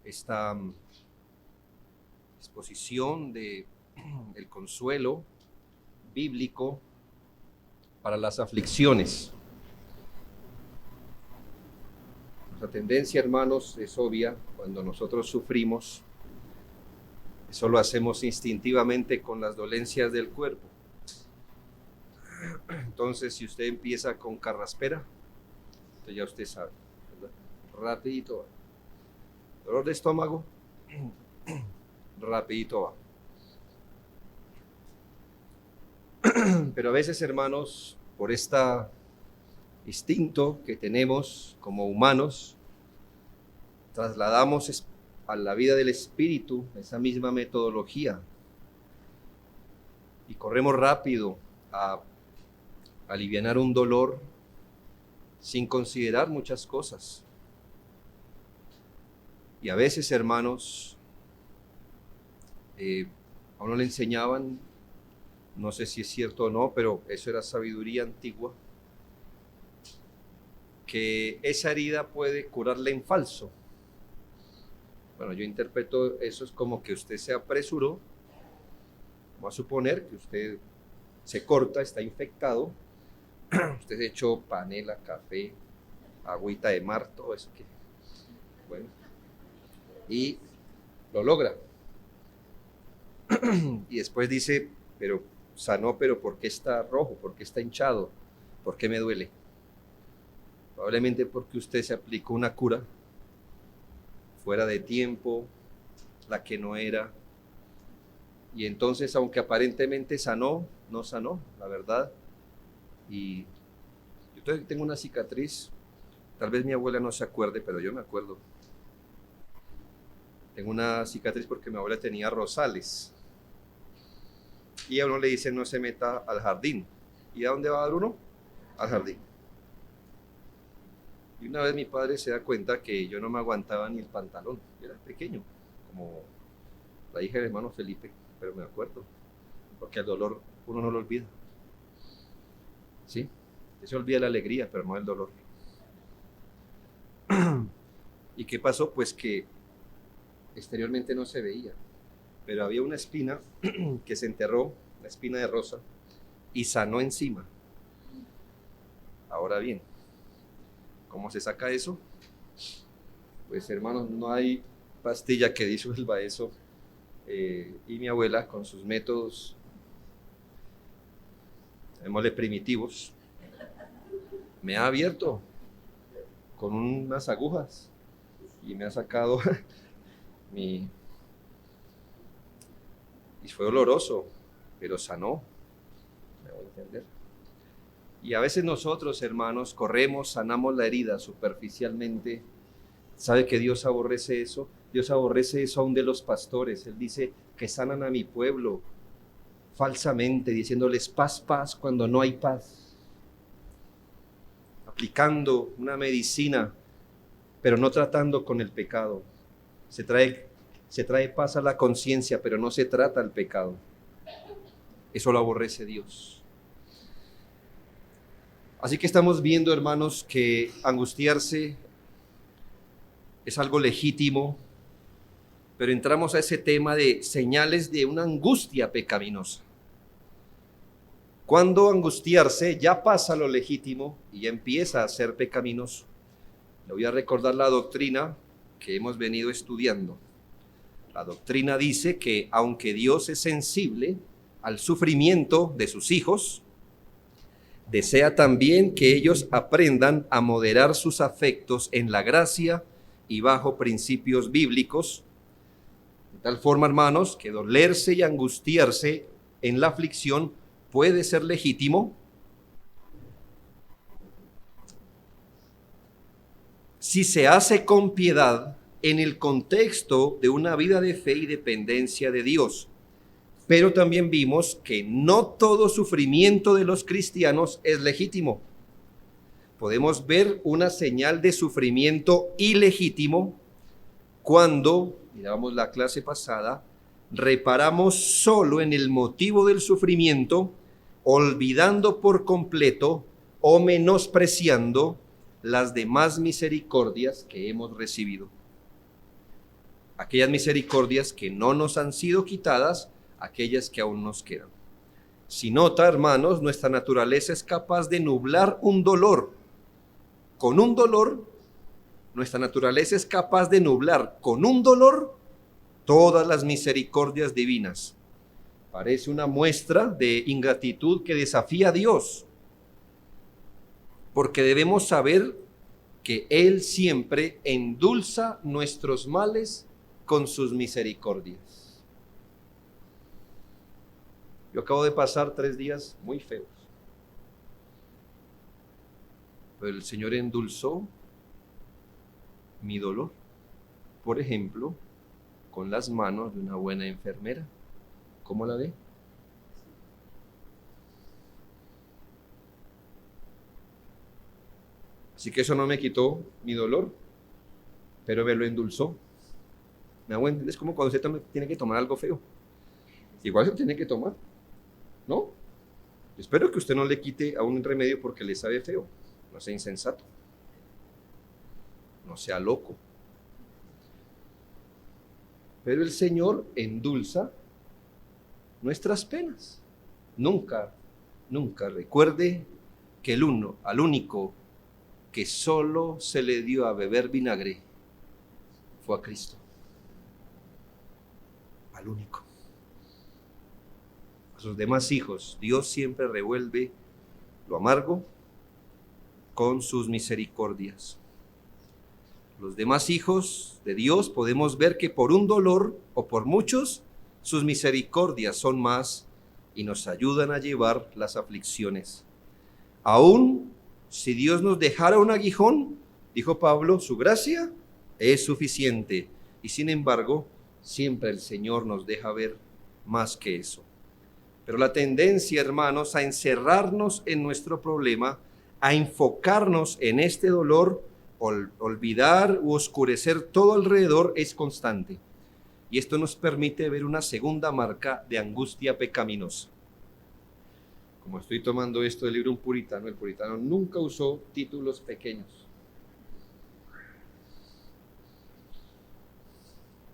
esta exposición de el consuelo bíblico para las aflicciones. Nuestra tendencia, hermanos, es obvia. Cuando nosotros sufrimos, eso lo hacemos instintivamente con las dolencias del cuerpo. Entonces, si usted empieza con carraspera, entonces ya usted sabe, ¿verdad? Rapidito va. Dolor de estómago, rapidito va. Pero a veces, hermanos, por este instinto que tenemos como humanos, trasladamos a la vida del espíritu esa misma metodología y corremos rápido a alivianar un dolor sin considerar muchas cosas. Y a veces, hermanos, a uno le enseñaban, no sé si es cierto o no, pero eso era sabiduría antigua, que esa herida puede curarle en falso. Bueno, yo interpreto eso es como que usted se apresuró, vamos a suponer que usted se corta, está infectado, usted se echó panela, café, agüita de mar, todo eso que, bueno, y lo logra. Y después dice, pero sanó, pero ¿por qué está rojo? ¿Por qué está hinchado? ¿Por qué me duele? Probablemente porque usted se aplicó una cura fuera de tiempo, la que no era. Y entonces, aunque aparentemente sanó, no sanó, la verdad. Y yo tengo una cicatriz, tal vez mi abuela no se acuerde, pero yo me acuerdo. Tengo una cicatriz porque mi abuela tenía rosales. Y a uno le dice no se meta al jardín. ¿Y a dónde va a dar uno? Al jardín. Y una vez mi padre se da cuenta que yo no me aguantaba ni el pantalón. Yo era pequeño, como la hija del hermano Felipe, pero me acuerdo. Porque el dolor uno no lo olvida. ¿Sí? Se olvida la alegría, pero no el dolor. ¿Y qué pasó? Pues que exteriormente no se veía, pero había una espina que se enterró, la espina de rosa, y sanó encima. Ahora bien, ¿cómo se saca eso? Pues hermanos, no hay pastilla que disuelva eso, y mi abuela con sus métodos, llamémosle primitivos, me ha abierto con unas agujas y me ha sacado y fue doloroso, pero sanó, me voy a entender. Y a veces nosotros, hermanos, corremos, sanamos la herida superficialmente. ¿Sabe que Dios aborrece eso? Dios aborrece eso aún de los pastores. Él dice que sanan a mi pueblo falsamente, diciéndoles paz, paz, cuando no hay paz. Aplicando una medicina, pero no tratando con el pecado. Se trae paz a la conciencia, pero no se trata el pecado. Eso lo aborrece Dios. Así que estamos viendo, hermanos, que angustiarse es algo legítimo, pero entramos a ese tema de señales de una angustia pecaminosa. Cuando angustiarse ya pasa lo legítimo y ya empieza a ser pecaminoso. Le voy a recordar la doctrina que hemos venido estudiando. La doctrina dice que aunque Dios es sensible al sufrimiento de sus hijos, desea también que ellos aprendan a moderar sus afectos en la gracia y bajo principios bíblicos, de tal forma, hermanos, que dolerse y angustiarse en la aflicción puede ser legítimo si se hace con piedad en el contexto de una vida de fe y dependencia de Dios. Pero también vimos que no todo sufrimiento de los cristianos es legítimo. Podemos ver una señal de sufrimiento ilegítimo cuando, mirábamos la clase pasada, reparamos solo en el motivo del sufrimiento, olvidando por completo o menospreciando las demás misericordias que hemos recibido. aquellas misericordias que no nos han sido quitadas, aquellas que aún nos quedan. Si nota, hermanos, nuestra naturaleza es capaz de nublar un dolor. Con un dolor, nuestra naturaleza es capaz de nublar con un dolor todas las misericordias divinas. Parece una muestra de ingratitud que desafía a Dios, porque debemos saber que Él siempre endulza nuestros males con sus misericordias. Yo acabo de pasar 3 días muy feos, pero el Señor endulzó mi dolor, por ejemplo, con las manos de una buena enfermera. ¿Cómo la ve? Así que eso no me quitó mi dolor, pero me lo endulzó. ¿Me hago entender? Es como cuando usted tiene que tomar algo feo. Igual se lo tiene que tomar, ¿no? Espero que usted no le quite a un remedio porque le sabe feo. No sea insensato. No sea loco. Pero el Señor endulza nuestras penas. Nunca, nunca recuerde que al único que solo se le dio a beber vinagre fue a Cristo. Al único. A sus demás hijos, Dios siempre revuelve lo amargo con sus misericordias. Los demás hijos de Dios podemos ver que por un dolor o por muchos, sus misericordias son más y nos ayudan a llevar las aflicciones. Aún si Dios nos dejara un aguijón, dijo Pablo, su gracia es suficiente. Y sin embargo, siempre el Señor nos deja ver más que eso. Pero la tendencia, hermanos, a encerrarnos en nuestro problema, a enfocarnos en este dolor, olvidar u oscurecer todo alrededor es constante. Y esto nos permite ver una segunda marca de angustia pecaminosa. Como estoy tomando esto del libro Un Puritano, el puritano nunca usó títulos pequeños.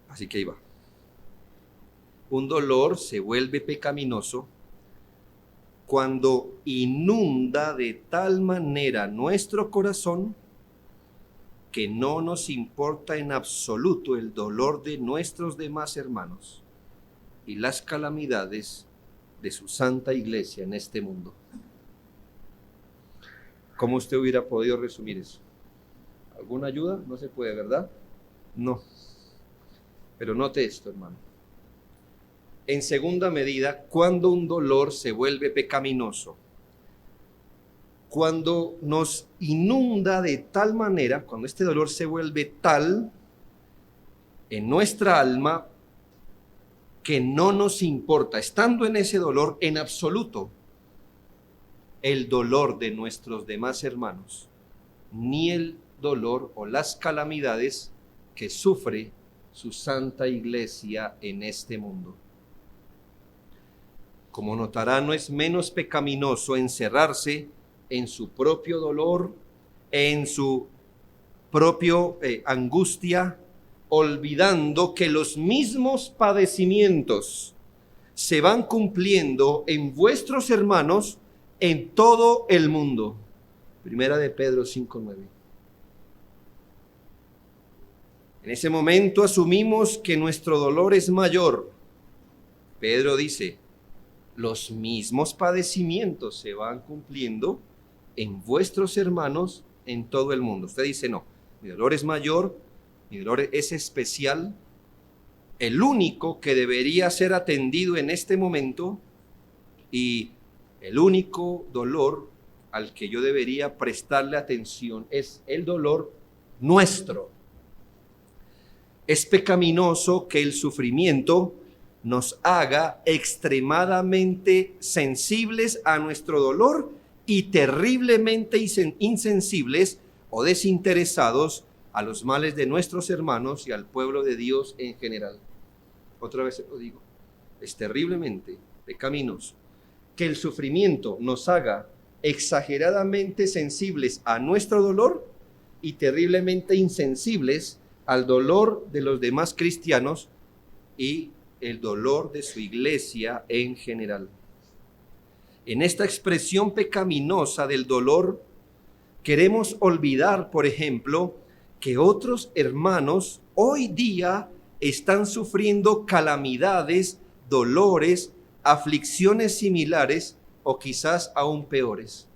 Así que ahí va. Un dolor se vuelve pecaminoso cuando inunda de tal manera nuestro corazón que no nos importa en absoluto el dolor de nuestros demás hermanos y las calamidades de su santa iglesia en este mundo. ¿Cómo usted hubiera podido resumir eso? ¿Alguna ayuda? No se puede, ¿verdad? No. Pero note esto, hermano. En segunda medida, cuando un dolor se vuelve pecaminoso, cuando nos inunda de tal manera, cuando este dolor se vuelve tal en nuestra alma que no nos importa, estando en ese dolor en absoluto, el dolor de nuestros demás hermanos, ni el dolor o las calamidades que sufre su santa iglesia en este mundo. Como notará, no es menos pecaminoso encerrarse en su propio dolor, en su propio angustia, olvidando que los mismos padecimientos se van cumpliendo en vuestros hermanos en todo el mundo. Primera de Pedro 5:9. En ese momento asumimos que nuestro dolor es mayor. Pedro dice, los mismos padecimientos se van cumpliendo en vuestros hermanos en todo el mundo. Usted dice, no, mi dolor es mayor, mi dolor es especial. El único que debería ser atendido en este momento y el único dolor al que yo debería prestarle atención es el dolor nuestro. Es pecaminoso que el sufrimiento nos haga extremadamente sensibles a nuestro dolor y terriblemente insensibles o desinteresados a los males de nuestros hermanos y al pueblo de Dios en general. Otra vez se lo digo, es terriblemente pecaminoso que el sufrimiento nos haga exageradamente sensibles a nuestro dolor y terriblemente insensibles al dolor de los demás cristianos y el dolor de su iglesia en general. En esta expresión pecaminosa del dolor, queremos olvidar, por ejemplo, que otros hermanos hoy día están sufriendo calamidades, dolores, aflicciones similares o quizás aún peores.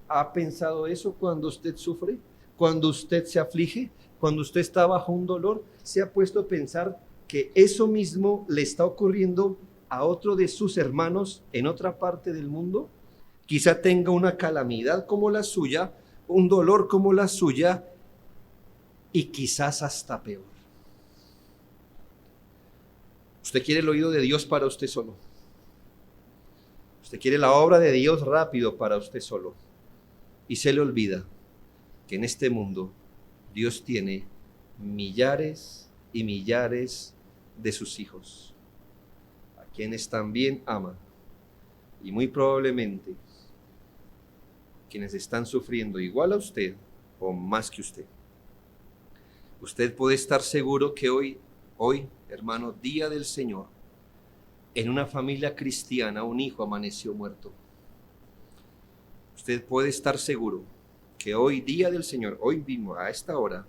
¿Ha pensado eso cuando usted sufre? Cuando usted se aflige, cuando usted está bajo un dolor, ¿se ha puesto a pensar que eso mismo le está ocurriendo a otro de sus hermanos en otra parte del mundo? Quizá tenga una calamidad como la suya, un dolor como la suya y quizás hasta peor. Usted quiere el oído de Dios para usted solo. Usted quiere la obra de Dios rápido para usted solo. Y se le olvida que en este mundo Dios tiene millares y millares de sus hijos, a quienes también ama. Y muy probablemente quienes están sufriendo igual a usted o más que usted. Usted puede estar seguro que hoy, hermano, día del Señor, en una familia cristiana, un hijo amaneció muerto. Usted puede estar seguro que hoy, día del Señor, hoy mismo, a esta hora,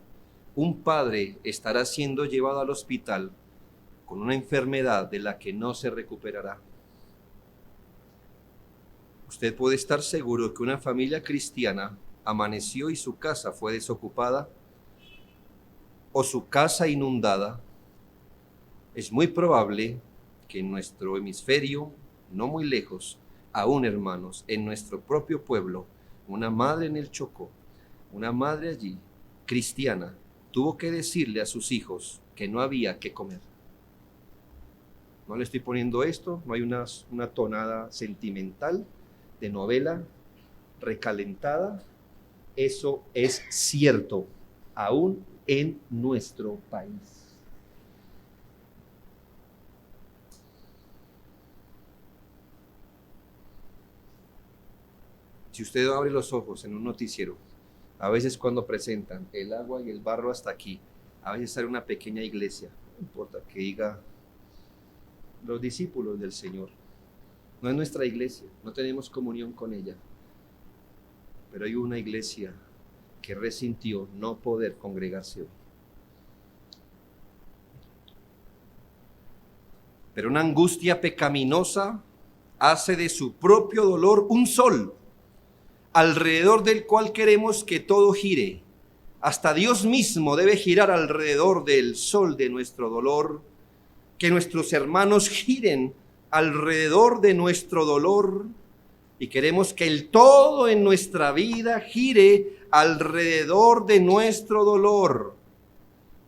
un padre estará siendo llevado al hospital con una enfermedad de la que no se recuperará. Usted puede estar seguro que una familia cristiana amaneció y su casa fue desocupada o su casa inundada. Es muy probable que en nuestro hemisferio, no muy lejos, aún hermanos, en nuestro propio pueblo, una madre en el Chocó, una madre allí, cristiana, tuvo que decirle a sus hijos que no había que comer. No le estoy poniendo esto, no hay una tonada sentimental de novela recalentada. Eso es cierto, aún en nuestro país. Si usted abre los ojos en un noticiero, a veces cuando presentan el agua y el barro hasta aquí, a veces sale una pequeña iglesia, no importa que diga los discípulos del Señor. No es nuestra iglesia, no tenemos comunión con ella, pero hay una iglesia que resintió no poder congregarse hoy. Pero una angustia pecaminosa hace de su propio dolor un sol, alrededor del cual queremos que todo gire. Hasta Dios mismo debe girar alrededor del sol de nuestro dolor, que nuestros hermanos giren alrededor de nuestro dolor, y queremos que el todo en nuestra vida gire alrededor de nuestro dolor.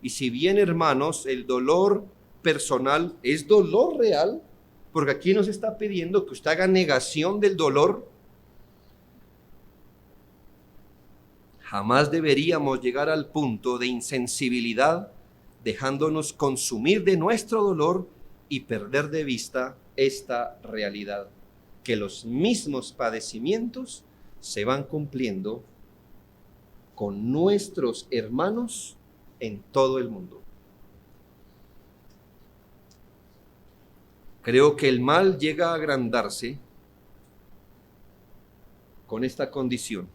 Y si bien, hermanos, el dolor personal es dolor real, porque aquí nos está pidiendo que usted haga negación del dolor, jamás deberíamos llegar al punto de insensibilidad, dejándonos consumir de nuestro dolor y perder de vista esta realidad, que los mismos padecimientos se van cumpliendo con nuestros hermanos en todo el mundo. Creo que el mal llega a agrandarse con esta condición.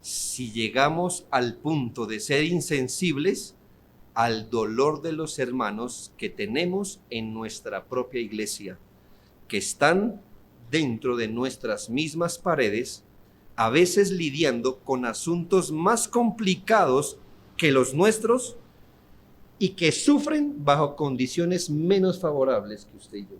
Si llegamos al punto de ser insensibles al dolor de los hermanos que tenemos en nuestra propia iglesia, que están dentro de nuestras mismas paredes, a veces lidiando con asuntos más complicados que los nuestros y que sufren bajo condiciones menos favorables que usted y yo.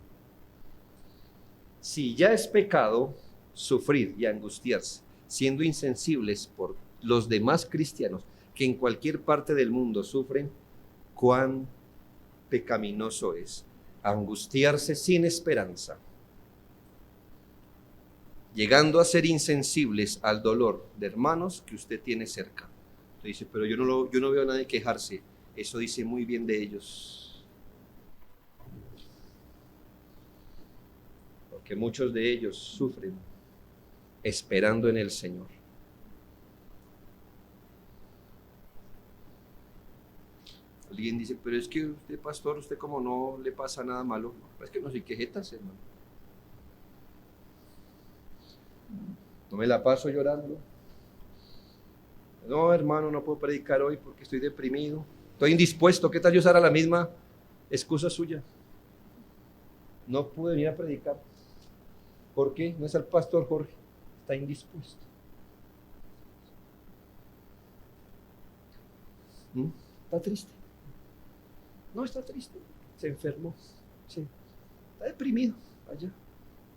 Si ya es pecado sufrir y angustiarse, siendo insensibles por los demás cristianos que en cualquier parte del mundo sufren, cuán pecaminoso es angustiarse sin esperanza, llegando a ser insensibles al dolor de hermanos que usted tiene cerca. Usted dice, pero yo no veo a nadie quejarse. Eso dice muy bien de ellos, porque muchos de ellos sufren esperando en el Señor. Alguien dice, pero es que usted, pastor, usted como no le pasa nada malo. No, es que no soy quejetas, hermano. No me la paso llorando. No, hermano, no puedo predicar hoy porque estoy deprimido. Estoy indispuesto. ¿Qué tal yo usara la misma excusa suya? No pude venir a predicar. ¿Por qué? No es el pastor Jorge. Está indispuesto. ¿Está triste? No está triste. Se enfermó. Sí. Está deprimido. Allá.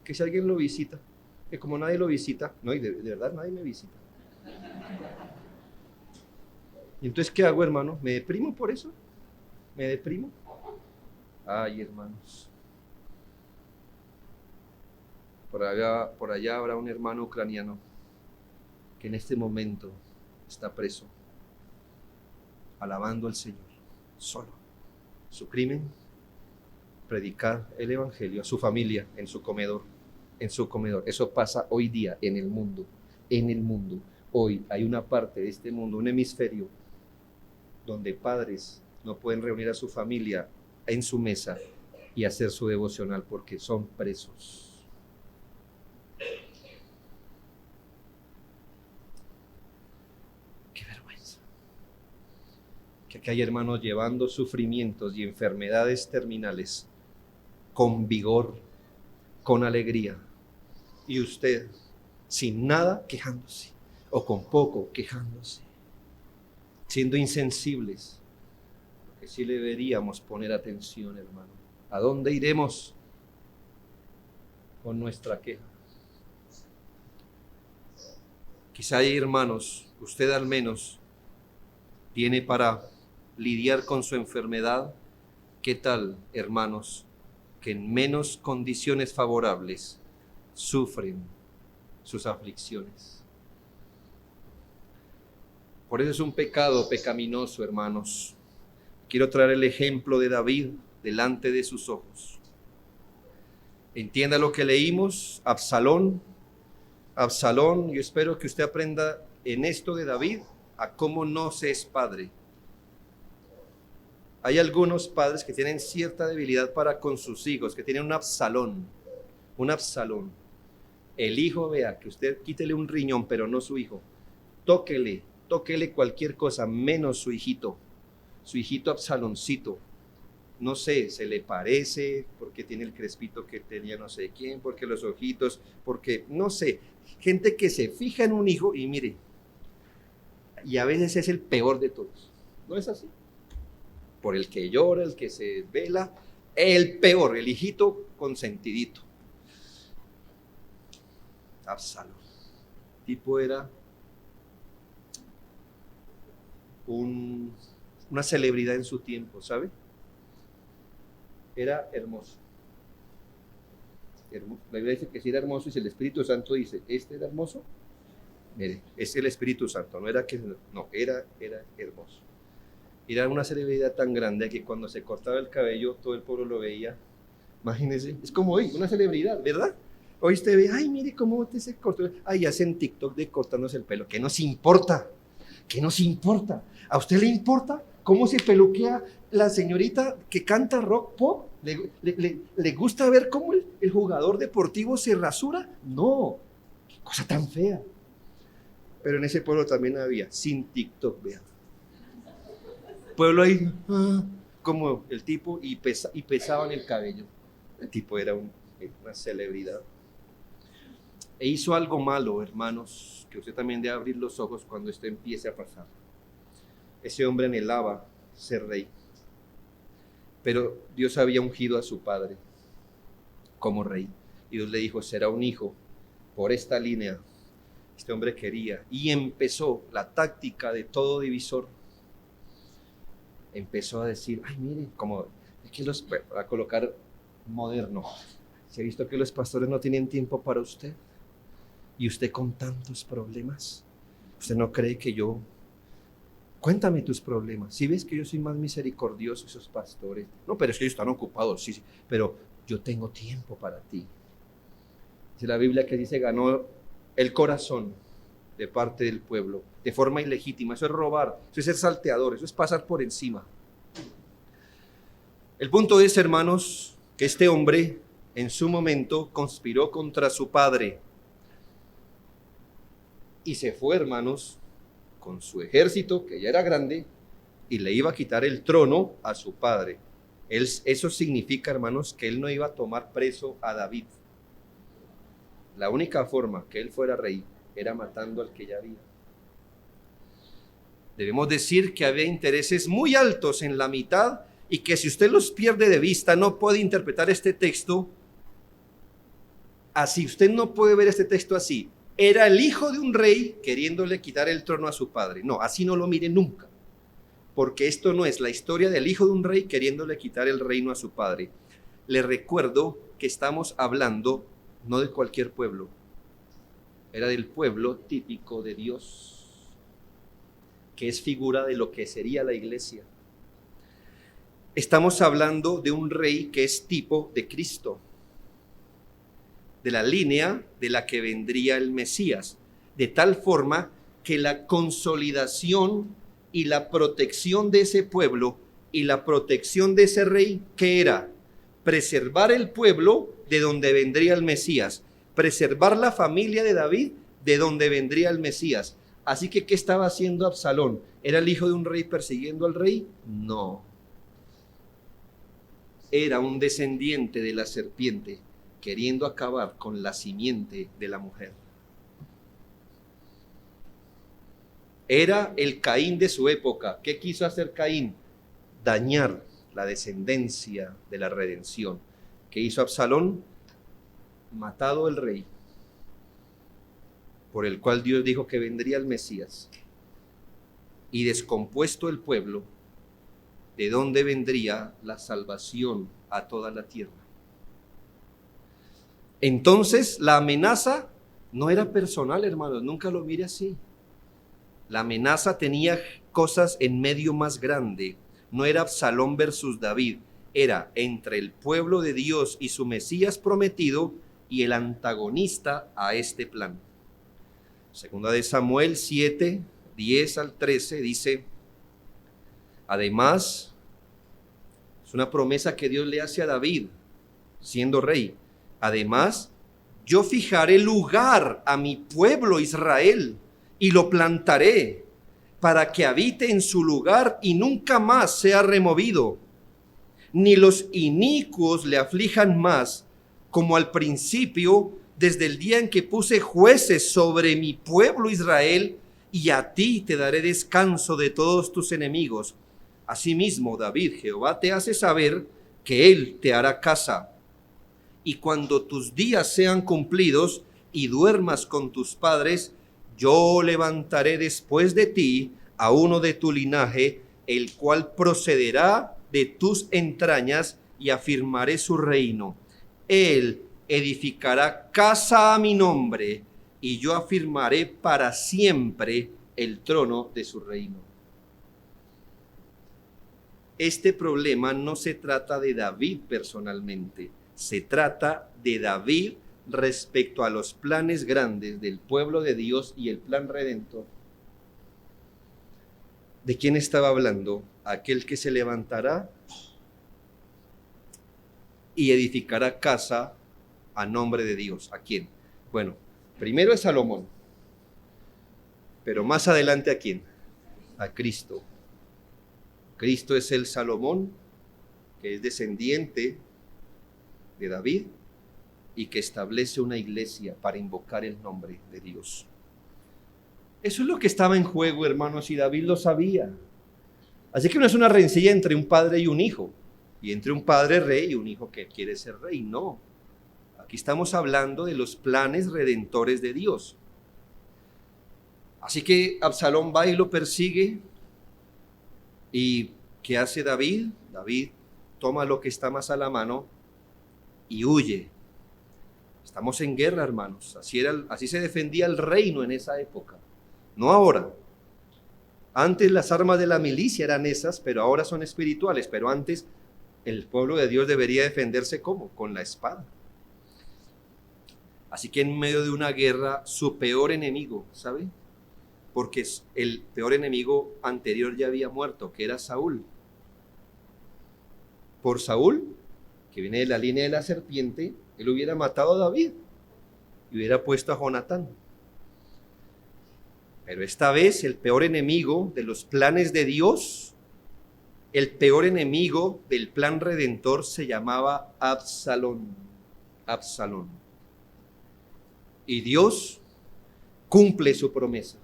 Que si alguien lo visita. Que como nadie lo visita. No, y de verdad nadie me visita. ¿Y entonces qué hago, hermano? ¿Me deprimo por eso? ¿Me deprimo? Ay, hermanos. Por allá habrá un hermano ucraniano que en este momento está preso, alabando al Señor, solo. Su crimen, predicar el evangelio a su familia, en su comedor. Eso pasa hoy día en el mundo. Hoy hay una parte de este mundo, un hemisferio, donde padres no pueden reunir a su familia en su mesa y hacer su devocional porque son presos. Qué vergüenza. Que aquí hay hermanos llevando sufrimientos y enfermedades terminales con vigor, con alegría, y usted sin nada quejándose, o con poco quejándose, siendo insensibles. Que sí le deberíamos poner atención, hermano. ¿A dónde iremos con nuestra queja? Quizá hay hermanos, usted al menos tiene para lidiar con su enfermedad. ¿Qué tal, hermanos, que en menos condiciones favorables sufren sus aflicciones? Por eso es un pecado pecaminoso, hermanos. Quiero traer el ejemplo de David delante de sus ojos. Entienda lo que leímos. Absalón, yo espero que usted aprenda en esto de David a cómo no se es padre. Hay algunos padres que tienen cierta debilidad para con sus hijos, que tienen un Absalón. El hijo, vea, que usted quítele un riñón, pero no su hijo. Tóquele cualquier cosa, menos su hijito Absaloncito. No sé, se le parece, porque tiene el crespito que tenía no sé quién, porque los ojitos, porque no sé. Gente que se fija en un hijo y mire, y a veces es el peor de todos. ¿No es así? Por el que llora, el que se vela, el peor, el hijito consentidito. Absalón. El tipo era una celebridad en su tiempo, ¿sabe? Era hermoso. La Biblia dice que si era hermoso, y si el Espíritu Santo dice, ¿este era hermoso? Mire, es el Espíritu Santo, era hermoso. Era una celebridad tan grande que cuando se cortaba el cabello, todo el pueblo lo veía. Imagínense, es como hoy, una celebridad, ¿verdad? Hoy usted ve, ay, mire cómo te se cortó. Ay, hacen TikTok de cortándose el pelo. ¿Qué nos importa? ¿A usted le importa cómo se peluquea la señorita que canta rock pop? ¿Le gusta ver cómo el jugador deportivo se rasura? No, qué cosa tan fea. Pero en ese pueblo también había, sin TikTok, vean. Pueblo ahí, como el tipo, y pesaban el cabello. El tipo era una celebridad. E hizo algo malo, hermanos, que usted también debe abrir los ojos cuando esto empiece a pasar. Ese hombre anhelaba ser rey, pero Dios había ungido a su padre como rey. Y Dios le dijo, será un hijo por esta línea. Este hombre quería, y empezó la táctica de todo divisor. Empezó a decir, ay, mire, como es que a colocar moderno. ¿Se ha visto que los pastores no tienen tiempo para usted? Y usted con tantos problemas, ¿usted no cree que yo? Cuéntame tus problemas. Si ves que yo soy más misericordioso, esos pastores. No, pero es que ellos están ocupados, sí, pero yo tengo tiempo para ti. Dice la Biblia que dice, ganó el corazón de parte del pueblo, de forma ilegítima. Eso es robar, eso es ser salteador, eso es pasar por encima. El punto es, hermanos, que este hombre en su momento conspiró contra su padre y se fue, hermanos, con su ejército, que ya era grande, y le iba a quitar el trono a su padre. Eso significa, hermanos, que él no iba a tomar preso a David. La única forma que él fuera rey era matando al que ya había. Debemos decir que había intereses muy altos en la mitad y que si usted los pierde de vista no puede interpretar este texto así. Usted no puede ver este texto así. Era el hijo de un rey queriéndole quitar el trono a su padre. No, así no lo mire nunca. Porque esto no es la historia del hijo de un rey queriéndole quitar el reino a su padre. Le recuerdo que estamos hablando no de cualquier pueblo. Era del pueblo típico de Dios, que es figura de lo que sería la iglesia. Estamos hablando de un rey que es tipo de Cristo, de la línea de la que vendría el Mesías, de tal forma que la consolidación y la protección de ese pueblo y la protección de ese rey, ¿qué era? Preservar el pueblo de donde vendría el Mesías, preservar la familia de David de donde vendría el Mesías. Así que, ¿qué estaba haciendo Absalón? ¿Era el hijo de un rey persiguiendo al rey? No. Era un descendiente de la serpiente queriendo acabar con la simiente de la mujer. Era el Caín de su época. ¿Qué quiso hacer Caín? Dañar la descendencia de la redención. ¿Qué hizo Absalón? Matado el rey, por el cual Dios dijo que vendría el Mesías, y descompuesto el pueblo, de donde vendría la salvación a toda la tierra. Entonces, la amenaza no era personal, hermanos, nunca lo mire así. La amenaza tenía cosas en medio más grande. No era Absalón versus David, era entre el pueblo de Dios y su Mesías prometido y el antagonista a este plan. Segunda de Samuel 7, 10 al 13 dice: además, es una promesa que Dios le hace a David, siendo rey. Además, yo fijaré lugar a mi pueblo Israel y lo plantaré para que habite en su lugar y nunca más sea removido, ni los inicuos le aflijan más, como al principio, desde el día en que puse jueces sobre mi pueblo Israel, y a ti te daré descanso de todos tus enemigos. Asimismo, David, Jehová te hace saber que él te hará casa. Y cuando tus días sean cumplidos y duermas con tus padres, yo levantaré después de ti a uno de tu linaje, el cual procederá de tus entrañas, y afirmaré su reino. Él edificará casa a mi nombre, y yo afirmaré para siempre el trono de su reino. Este problema no se trata de David personalmente, se trata de David respecto a los planes grandes del pueblo de Dios y el plan redentor. ¿De quién estaba hablando? Aquel que se levantará y edificará casa a nombre de Dios. ¿A quién? Bueno, primero es Salomón, pero más adelante ¿a quién? A Cristo. Cristo es el Salomón, que es descendiente de David y que establece una iglesia para invocar el nombre de Dios. Eso es lo que estaba en juego, hermanos, y David lo sabía. Así que no es una rencilla entre un padre y un hijo, y entre un padre rey y un hijo que quiere ser rey, no. Aquí estamos hablando de los planes redentores de Dios. Así que Absalón va y lo persigue. ¿Y qué hace David? David toma lo que está más a la mano y huye. Estamos en guerra, hermanos. Así se defendía el reino en esa época. No ahora. Antes las armas de la milicia eran esas, pero ahora son espirituales. Pero antes el pueblo de Dios debería defenderse ¿cómo? Con la espada. Así que en medio de una guerra, su peor enemigo, ¿sabe? Porque el peor enemigo anterior ya había muerto, que era Saúl. por Saúl, que viene de la línea de la serpiente, él hubiera matado a David y hubiera puesto a Jonatán. Pero esta vez el peor enemigo de los planes de Dios, el peor enemigo del plan redentor se llamaba Absalón. Absalón. Y Dios cumple su promesa.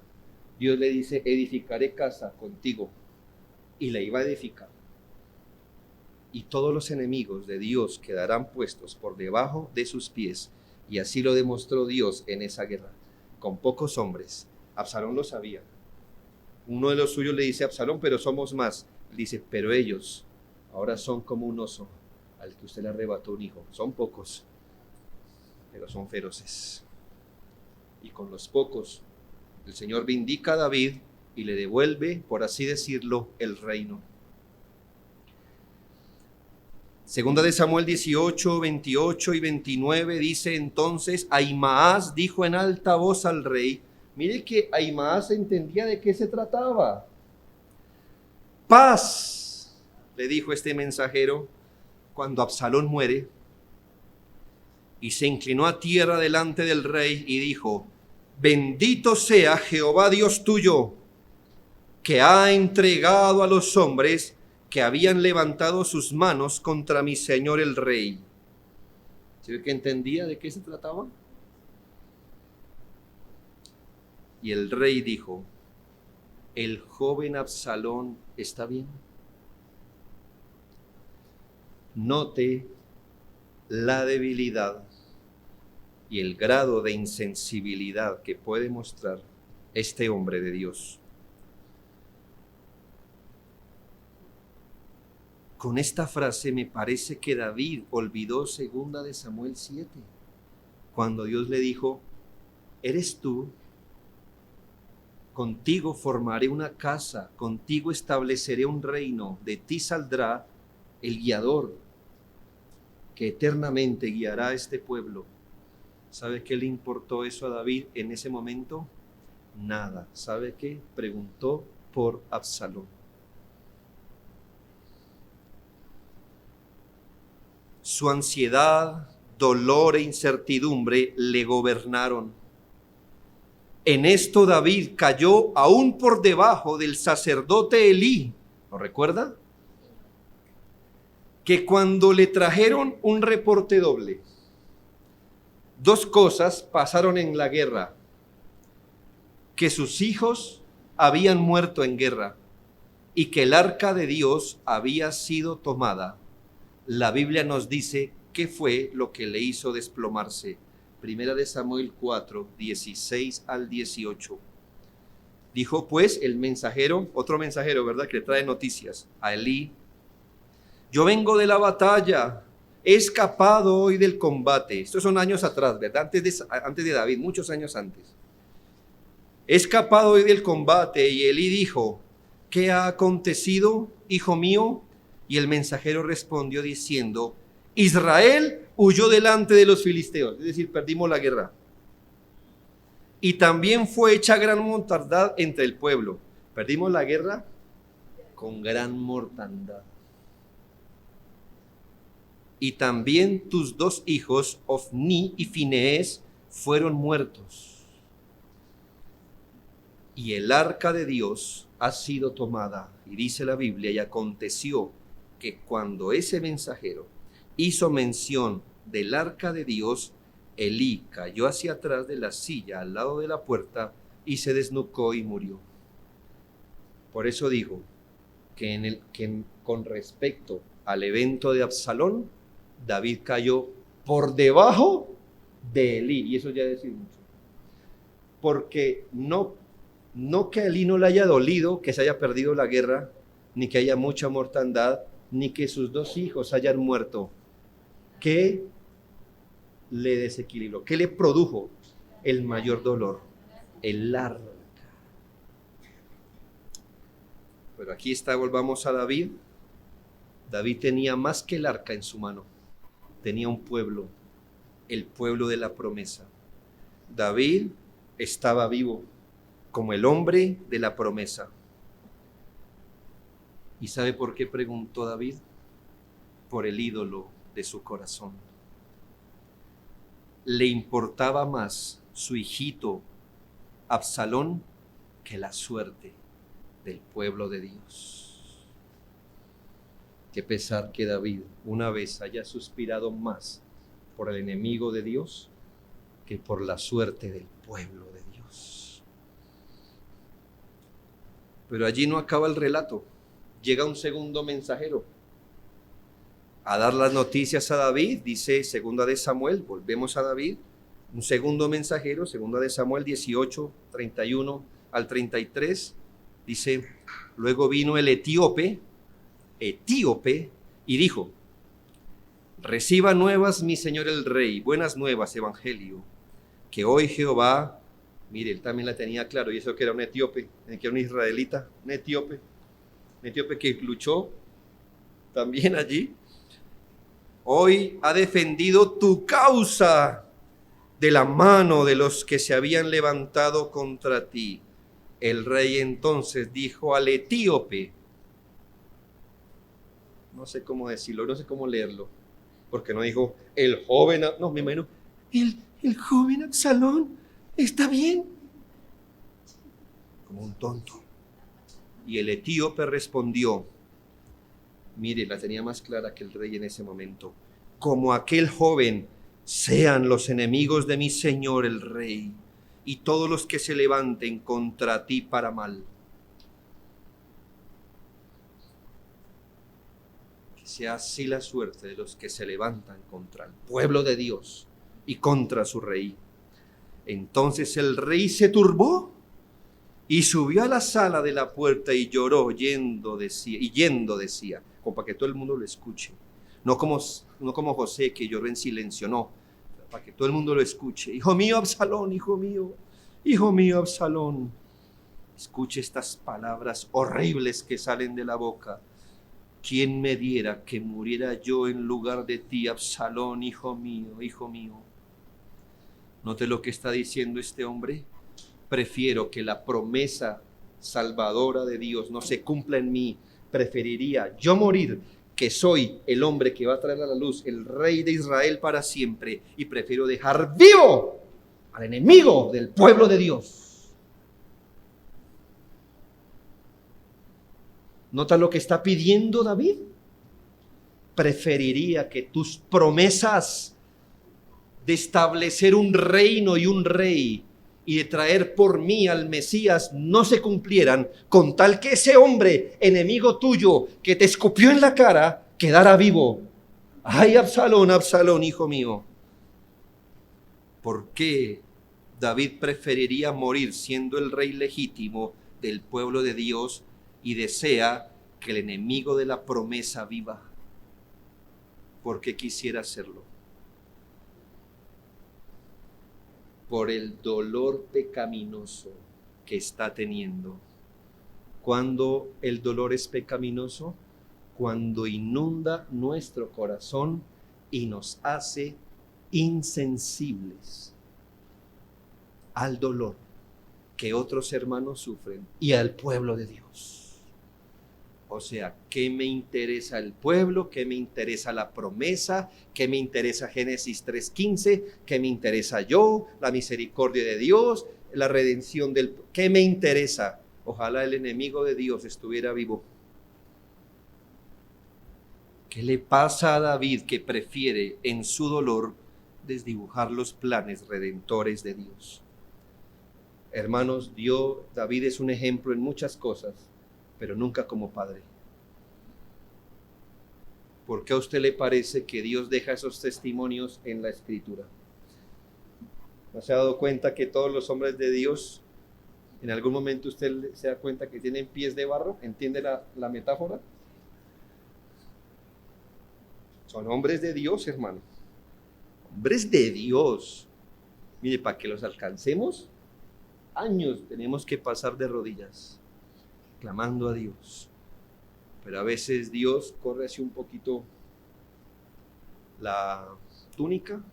Dios le dice, edificaré casa contigo. Y la iba a edificar. Y todos los enemigos de Dios quedarán puestos por debajo de sus pies. Y así lo demostró Dios en esa guerra, con pocos hombres. Absalón lo sabía. Uno de los suyos le dice a Absalón, pero somos más. Dice, pero ellos ahora son como un oso al que usted le arrebató un hijo. Son pocos, pero son feroces. Y con los pocos, el Señor vindica a David y le devuelve, por así decirlo, el reino. Segunda de Samuel 18, 28 y 29 dice entonces, Ahimaas dijo en alta voz al rey. Mire que Ahimaas entendía de qué se trataba. Paz, le dijo este mensajero cuando Absalón muere, y se inclinó a tierra delante del rey y dijo, bendito sea Jehová Dios tuyo, que ha entregado a los hombres que habían levantado sus manos contra mi señor el rey. ¿Se ve que entendía de qué se trataba? Y el rey dijo, el joven Absalón está bien. Note la debilidad y el grado de insensibilidad que puede mostrar este hombre de Dios. Con esta frase me parece que David olvidó 2 de Samuel 7, cuando Dios le dijo, eres tú, contigo formaré una casa, contigo estableceré un reino, de ti saldrá el guiador que eternamente guiará a este pueblo. ¿Sabe qué le importó eso a David en ese momento? Nada. ¿Sabe qué? Preguntó por Absalón. Su ansiedad, dolor e incertidumbre le gobernaron. En esto David cayó aún por debajo del sacerdote Elí. ¿Lo recuerda? Que cuando le trajeron un reporte doble, 2 cosas pasaron en la guerra: que sus hijos habían muerto en guerra y que el arca de Dios había sido tomada. La Biblia nos dice qué fue lo que le hizo desplomarse. Primera de Samuel 4, 16 al 18. Dijo pues el mensajero, otro mensajero, ¿verdad?, que le trae noticias a Elí: yo vengo de la batalla, he escapado hoy del combate. Estos son años atrás, ¿verdad? Antes de David, muchos años antes. He escapado hoy del combate. Y Elí dijo, ¿qué ha acontecido, hijo mío? Y el mensajero respondió diciendo, Israel huyó delante de los filisteos, es decir, perdimos la guerra. Y también fue hecha gran mortandad entre el pueblo. Perdimos la guerra con gran mortandad. Y también tus 2 hijos, Ofni y Finees, fueron muertos. Y el arca de Dios ha sido tomada. Y dice la Biblia, y aconteció que cuando ese mensajero hizo mención del arca de Dios, Elí cayó hacia atrás de la silla al lado de la puerta y se desnucó y murió. Por eso digo que, con respecto al evento de Absalón, David cayó por debajo de Elí, y eso ya es decir mucho. Porque no que a Elí no le haya dolido que se haya perdido la guerra, ni que haya mucha mortandad, ni que sus 2 hijos hayan muerto. ¿Qué le desequilibró? ¿Qué le produjo el mayor dolor? El arca. Pero aquí está, volvamos a David. David tenía más que el arca en su mano. Tenía un pueblo, el pueblo de la promesa. David estaba vivo como el hombre de la promesa. ¿Y sabe por qué preguntó David? por el ídolo de su corazón. Le importaba más su hijito Absalón que la suerte del pueblo de Dios. Qué pesar que David una vez haya suspirado más por el enemigo de Dios que por la suerte del pueblo de Dios. Pero allí no acaba el relato. Llega un segundo mensajero a dar las noticias a David, dice segunda de Samuel, volvemos a David, un segundo mensajero, segunda de Samuel 18, 31 al 33, dice, luego vino el etíope, y dijo, reciba nuevas mi señor el rey, buenas nuevas, evangelio, que hoy Jehová, mire, él también la tenía claro, y eso que era un etíope, que era un israelita, un etíope que luchó también allí, hoy ha defendido tu causa de la mano de los que se habían levantado contra ti. El rey entonces dijo al etíope, no sé cómo decirlo, no sé cómo leerlo, porque no dijo el joven, no, me imagino, el joven Absalón está bien, como un tonto. Y el etíope respondió, mire, la tenía más clara que el rey en ese momento, como aquel joven sean los enemigos de mi señor el rey y todos los que se levanten contra ti para mal. Que sea así la suerte de los que se levantan contra el pueblo de Dios y contra su rey. Entonces el rey se turbó y subió a la sala de la puerta y lloró, yendo decía, como para que todo el mundo lo escuche. No como José, que lloró en silencio, no, para que todo el mundo lo escuche. Hijo mío, Absalón, hijo mío, Absalón. Escuche estas palabras horribles que salen de la boca. ¿Quién me diera que muriera yo en lugar de ti, Absalón, hijo mío, hijo mío? ¿Note lo que está diciendo este hombre? Prefiero que la promesa salvadora de Dios no se cumpla en mí. Preferiría yo morir, que soy el hombre que va a traer a la luz, el rey de Israel para siempre, y prefiero dejar vivo al enemigo del pueblo de Dios. ¿Nota lo que está pidiendo David? Preferiría que tus promesas de establecer un reino y un rey y de traer por mí al Mesías no se cumplieran, con tal que ese hombre, enemigo tuyo, que te escupió en la cara, quedara vivo. Ay, Absalón, Absalón, hijo mío. ¿Por qué David preferiría morir siendo el rey legítimo del pueblo de Dios y desea que el enemigo de la promesa viva? ¿Por qué quisiera hacerlo? Por el dolor pecaminoso que está teniendo. ¿Cuándo el dolor es pecaminoso? Cuando inunda nuestro corazón y nos hace insensibles al dolor que otros hermanos sufren y al pueblo de Dios. O sea, ¿qué me interesa el pueblo? ¿Qué me interesa la promesa? ¿Qué me interesa Génesis 3:15? ¿Qué me interesa yo? La misericordia de Dios, la redención del... ¿Qué me interesa? Ojalá el enemigo de Dios estuviera vivo. ¿Qué le pasa a David que prefiere en su dolor desdibujar los planes redentores de Dios? Hermanos, David es un ejemplo en muchas cosas, pero nunca como padre. ¿Por qué a usted le parece que Dios deja esos testimonios en la Escritura? ¿No se ha dado cuenta que todos los hombres de Dios, en algún momento usted se da cuenta que tienen pies de barro? ¿Entiende la metáfora? Son hombres de Dios, hermano. Hombres de Dios. Mire, para que los alcancemos, años tenemos que pasar de rodillas, clamando a Dios. Pero a veces Dios corre así un poquito la túnica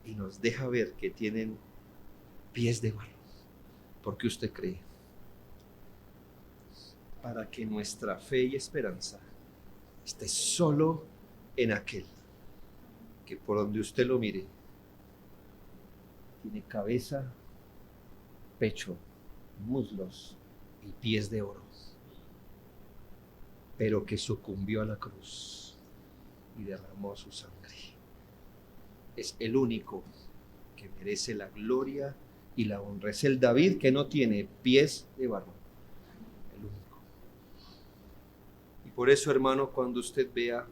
y nos deja ver que tienen pies de barro. ¿Por qué usted cree? Para que nuestra fe y esperanza esté solo en aquel que por donde usted lo mire, tiene cabeza, pecho, muslos y pies de oro, pero que sucumbió a la cruz y derramó su sangre. Es el único que merece la gloria y la honra. Es el David que no tiene pies de barro, el único. Y por eso, hermano, cuando usted vea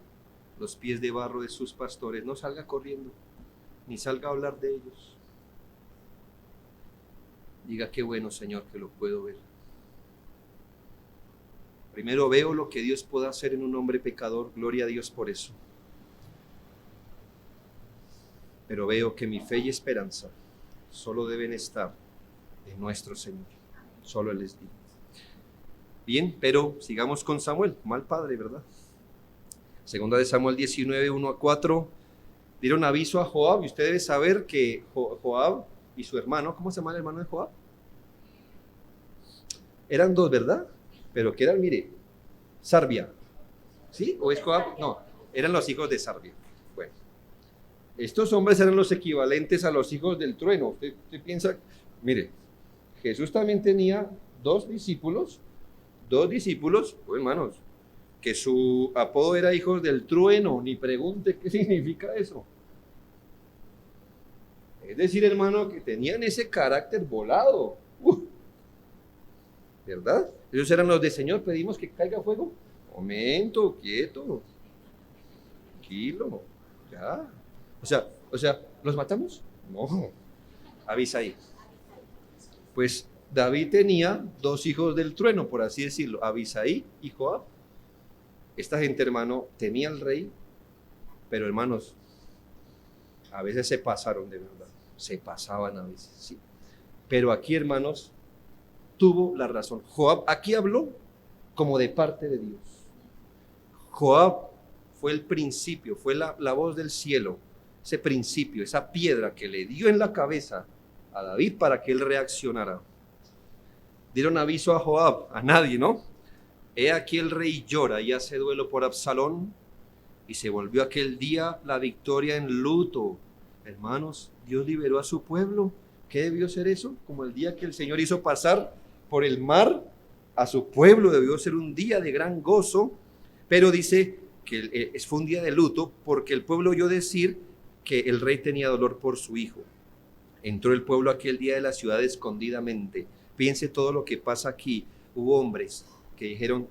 los pies de barro de sus pastores, no salga corriendo, ni salga a hablar de ellos. Diga: qué bueno, Señor, que lo puedo ver. Primero veo lo que Dios puede hacer en un hombre pecador, gloria a Dios por eso. Pero veo que mi fe y esperanza solo deben estar en nuestro Señor. Solo Él es digno. Bien, pero sigamos con Samuel, mal padre, ¿verdad? Segunda de Samuel 19, 1-4, dieron aviso a Joab, y usted debe saber que Joab y su hermano, ¿cómo se llama el hermano de Joab? Eran dos, ¿verdad? Pero que eran, mire, Sarbia, ¿sí? ¿O es Joab? No, eran los hijos de Sarbia. Bueno, estos hombres eran los equivalentes a los hijos del trueno. Usted piensa, mire, Jesús también tenía dos discípulos, pues, hermanos, que su apodo era hijos del trueno. Ni pregunte qué significa eso. Es decir, hermano, que tenían ese carácter volado. ¿Verdad? Ellos eran los de: Señor, pedimos que caiga fuego. Momento, quieto. Tranquilo. Ya. O sea, ¿los matamos? No. Abisaí. Pues David tenía dos hijos del trueno, por así decirlo, Abisaí y Joab. Esta gente, hermano, temía al rey, pero, hermanos, a veces se pasaron de verdad. Se pasaban a veces, sí. Pero aquí, hermanos, tuvo la razón. Joab aquí habló como de parte de Dios. Joab fue el principio, fue la voz del cielo, ese principio, esa piedra que le dio en la cabeza a David para que él reaccionara. Dieron aviso a Joab, a nadie, ¿no? He aquí el rey llora y hace duelo por Absalón, y se volvió aquel día la victoria en luto. Hermanos, Dios liberó a su pueblo. ¿Qué debió ser eso? Como el día que el Señor hizo pasar por el mar a su pueblo, debió ser un día de gran gozo, pero dice que fue un día de luto porque el pueblo oyó decir que el rey tenía dolor por su hijo. Entró el pueblo aquel día de la ciudad escondidamente. Piense todo lo que pasa aquí. Hubo hombres que dijeron: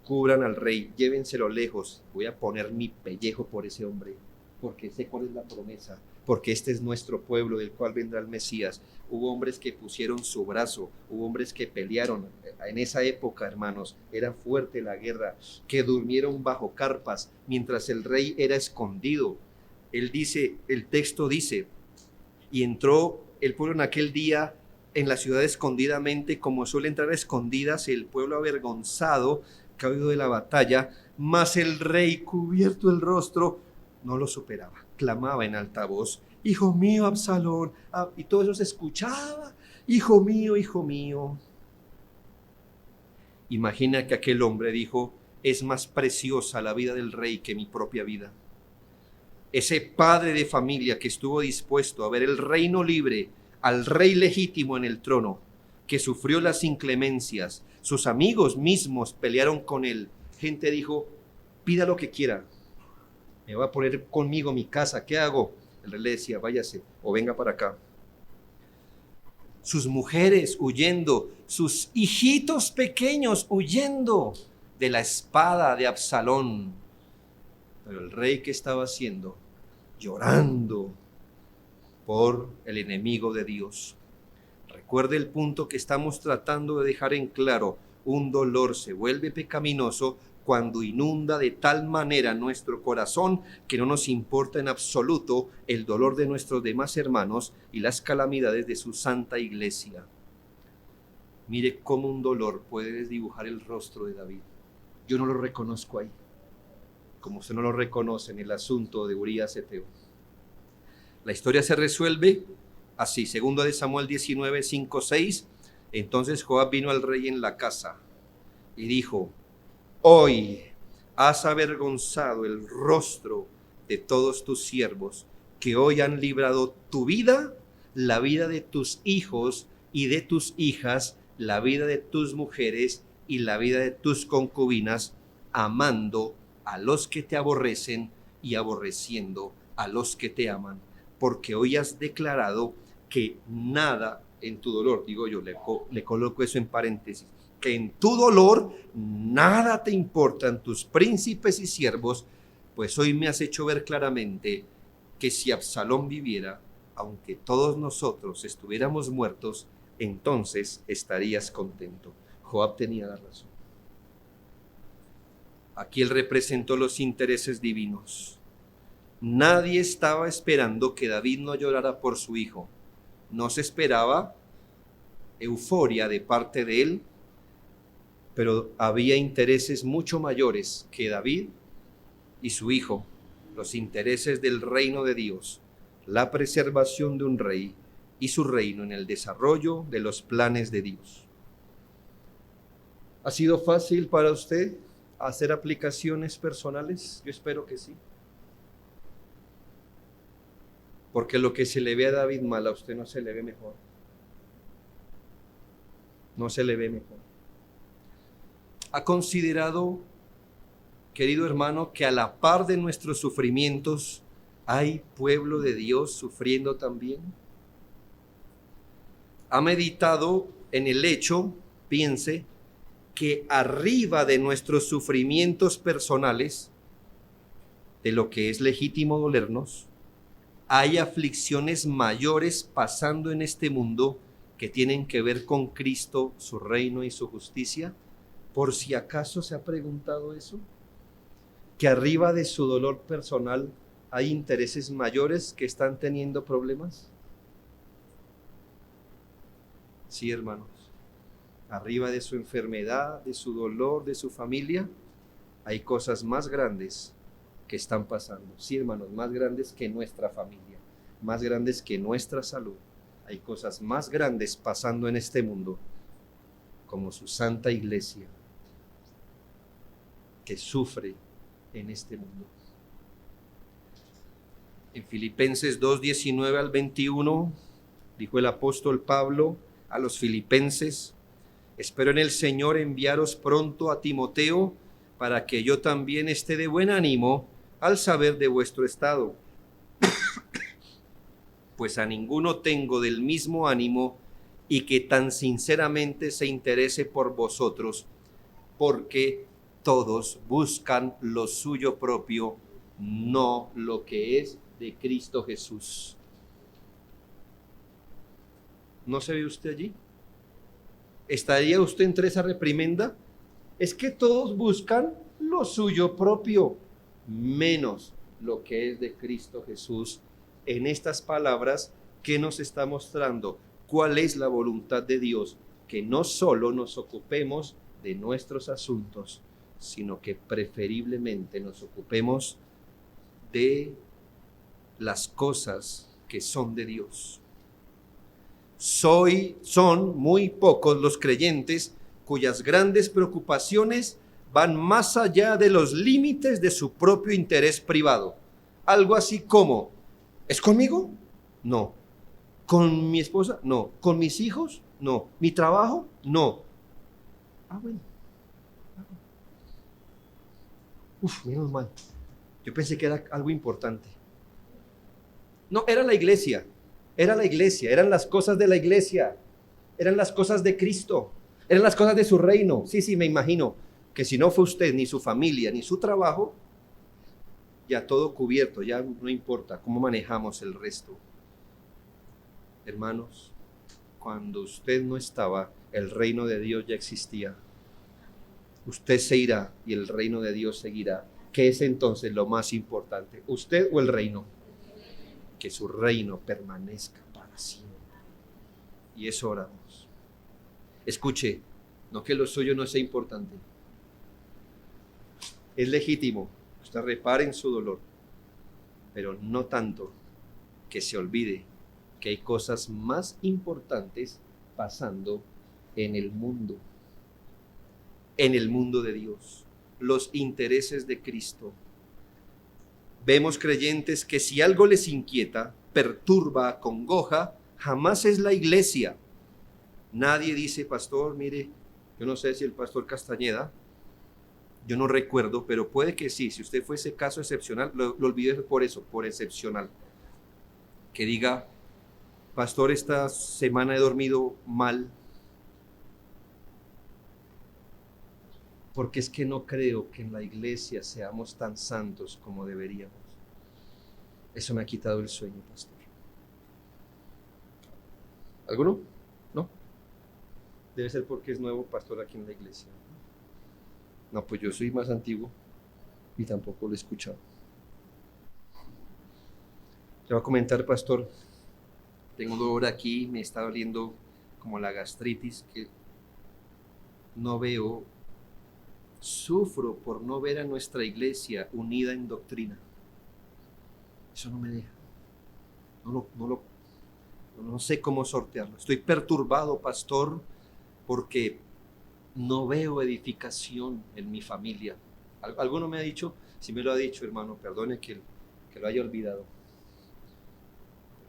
cubran al rey, llévenselo lejos, voy a poner mi pellejo por ese hombre, porque sé cuál es la promesa, porque este es nuestro pueblo del cual vendrá el Mesías. Hubo hombres que pusieron su brazo, hubo hombres que pelearon. En esa época, hermanos, era fuerte la guerra, que durmieron bajo carpas mientras el rey era escondido. El texto dice: y entró el pueblo en aquel día en la ciudad escondidamente, como suele entrar a escondidas el pueblo avergonzado que ha oído de la batalla, mas el rey, cubierto el rostro, no lo superaba, clamaba en alta voz: hijo mío, Absalón. Y todo eso se escuchaba: hijo mío, hijo mío. Imagina que aquel hombre dijo: es más preciosa la vida del rey que mi propia vida. Ese padre de familia que estuvo dispuesto a ver el reino libre, al rey legítimo en el trono, que sufrió las inclemencias, sus amigos mismos pelearon con él. Gente dijo: pida lo que quiera, me va a poner conmigo mi casa, ¿qué hago? El rey le decía: váyase o venga para acá. Sus mujeres huyendo, sus hijitos pequeños huyendo de la espada de Absalón. Pero el rey, ¿qué estaba haciendo? Llorando por el enemigo de Dios. Recuerde el punto que estamos tratando de dejar en claro: un dolor se vuelve pecaminoso cuando inunda de tal manera nuestro corazón que no nos importa en absoluto el dolor de nuestros demás hermanos y las calamidades de su santa iglesia. Mire cómo un dolor puede desdibujar el rostro de David. Yo no lo reconozco ahí, como usted no lo reconoce en el asunto de Urías Eteo. La historia se resuelve así: segunda de Samuel 19, 5, 6. Entonces Joab vino al rey en la casa y dijo: hoy has avergonzado el rostro de todos tus siervos, que hoy han librado tu vida, la vida de tus hijos y de tus hijas, la vida de tus mujeres y la vida de tus concubinas, amando a los que te aborrecen y aborreciendo a los que te aman, porque hoy has declarado que nada en tu dolor, digo yo, le coloco eso en paréntesis, que en tu dolor nada te importan tus príncipes y siervos, pues hoy me has hecho ver claramente que si Absalón viviera, aunque todos nosotros estuviéramos muertos, entonces estarías contento. Joab tenía la razón. Aquí él representó los intereses divinos. Nadie estaba esperando que David no llorara por su hijo. No se esperaba euforia de parte de él, pero había intereses mucho mayores que David y su hijo, los intereses del reino de Dios, la preservación de un rey y su reino en el desarrollo de los planes de Dios. ¿Ha sido fácil para usted hacer aplicaciones personales? Yo espero que sí. Porque lo que se le ve a David mal, a usted no se le ve mejor. No se le ve mejor. ¿Ha considerado, querido hermano, que a la par de nuestros sufrimientos hay pueblo de Dios sufriendo también? ¿Ha meditado en el hecho, piense, que arriba de nuestros sufrimientos personales, de lo que es legítimo dolernos, hay aflicciones mayores pasando en este mundo que tienen que ver con Cristo, su reino y su justicia? Por si acaso se ha preguntado eso, que arriba de su dolor personal hay intereses mayores que están teniendo problemas. Sí, hermanos, arriba de su enfermedad, de su dolor, de su familia, hay cosas más grandes que están pasando. Sí, hermanos, más grandes que nuestra familia, más grandes que nuestra salud. Hay cosas más grandes pasando en este mundo, como su santa iglesia, que sufre en este mundo. En Filipenses 2:19 al 21, dijo el apóstol Pablo a los filipenses: espero en el Señor enviaros pronto a Timoteo, para que yo también esté de buen ánimo al saber de vuestro estado. Pues a ninguno tengo del mismo ánimo y que tan sinceramente se interese por vosotros, porque todos buscan lo suyo propio, no lo que es de Cristo Jesús. ¿No se ve usted allí? ¿Estaría usted entre esa reprimenda? Es que todos buscan lo suyo propio, menos lo que es de Cristo Jesús. En estas palabras, ¿qué nos está mostrando? ¿Cuál es la voluntad de Dios? Que no solo nos ocupemos de nuestros asuntos, sino que preferiblemente nos ocupemos de las cosas que son de Dios. Son muy pocos los creyentes cuyas grandes preocupaciones van más allá de los límites de su propio interés privado. Algo así como: ¿es conmigo? No. ¿Con mi esposa? No. ¿Con mis hijos? No. ¿Mi trabajo? No. Bueno. Menos mal. Yo pensé que era algo importante. No, era la iglesia, eran las cosas de la iglesia, eran las cosas de Cristo, eran las cosas de su reino. Sí, me imagino que si no fue usted, ni su familia, ni su trabajo, ya todo cubierto, ya no importa cómo manejamos el resto. Hermanos, cuando usted no estaba, el reino de Dios ya existía. Usted se irá y el reino de Dios seguirá. ¿Qué es entonces lo más importante? ¿Usted o el reino? Que su reino permanezca para siempre. Y eso oramos. Escuche, no que lo suyo no sea importante. Es legítimo, usted repare en su dolor, pero no tanto que se olvide que hay cosas más importantes pasando en el mundo de Dios. los intereses de Cristo. Vemos creyentes que si algo les inquieta, perturba, acongoja, jamás es la iglesia. Nadie dice, pastor, mire, yo no sé si el pastor Castañeda, yo no recuerdo, pero puede que sí, si usted fuese caso excepcional, lo olvidé por eso, por excepcional, que diga, pastor, esta semana he dormido mal, porque es que no creo que en la iglesia seamos tan santos como deberíamos. Eso me ha quitado el sueño, pastor. ¿Alguno? ¿No? Debe ser porque es nuevo pastor aquí en la iglesia. No, pues yo soy más antiguo y tampoco lo he escuchado. Le voy a comentar, pastor, tengo dolor aquí, me está doliendo como la gastritis, que no veo, sufro por no ver a nuestra iglesia unida en doctrina. Eso no me deja. No sé cómo sortearlo. Estoy perturbado, pastor, porque no veo edificación en mi familia. Alguno me ha dicho, si me lo ha dicho, hermano, perdone que lo haya olvidado.